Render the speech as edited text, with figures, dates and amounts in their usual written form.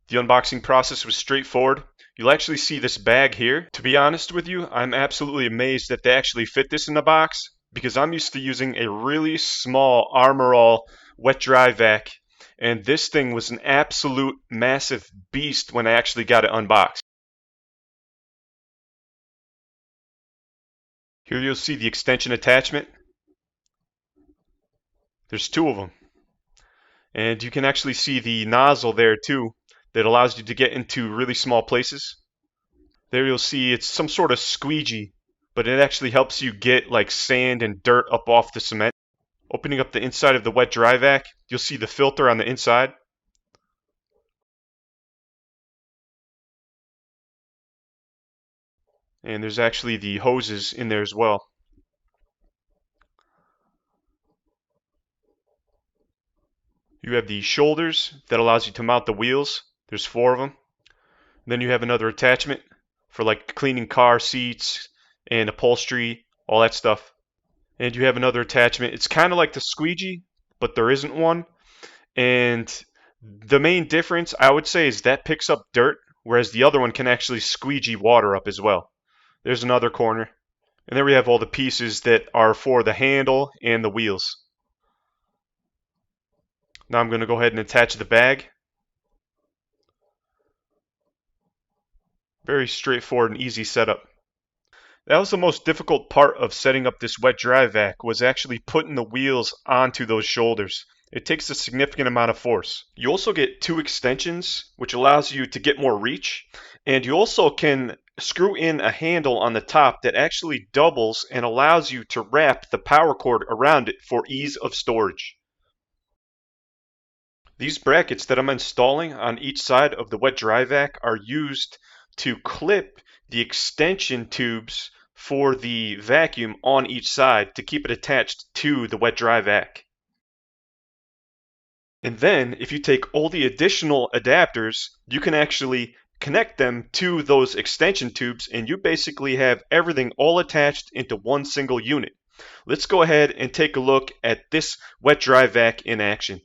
The unboxing process was straightforward. You'll actually see this bag here. To be honest with you, I'm absolutely amazed that they actually fit this in the box because I'm used to using a really small Armor All wet dry vac, and this thing was an absolute massive beast when I actually got it unboxed. Here you'll see the extension attachment. There's two of them. And you can actually see the nozzle there too that allows you to get into really small places. There you'll see it's some sort of squeegee, but it actually helps you get like sand and dirt up off the cement. Opening up the inside of the wet dry vac, you'll see the filter on the inside. And there's actually the hoses in there as well. You have the shoulders that allows you to mount the wheels. There's 4 of them. Then you have another attachment for like cleaning car seats and upholstery, all that stuff. And you have another attachment. It's kind of like the squeegee, but there isn't one. And the main difference, I would say, is that picks up dirt, whereas the other one can actually squeegee water up as well. There's another corner. And there we have all the pieces that are for the handle and the wheels. Now I'm going to go ahead and attach the bag. Very straightforward and easy setup. That was the most difficult part of setting up this wet dry vac, was actually putting the wheels onto those shoulders. It takes a significant amount of force. You also get 2 extensions, which allows you to get more reach, and you also can screw in a handle on the top that actually doubles and allows you to wrap the power cord around it for ease of storage. These brackets that I'm installing on each side of the wet dry vac are used to clip the extension tubes for the vacuum on each side to keep it attached to the wet dry vac. And then if you take all the additional adapters, you can actually connect them to those extension tubes, and you basically have everything all attached into one single unit. Let's go ahead and take a look at this wet dry vac in action.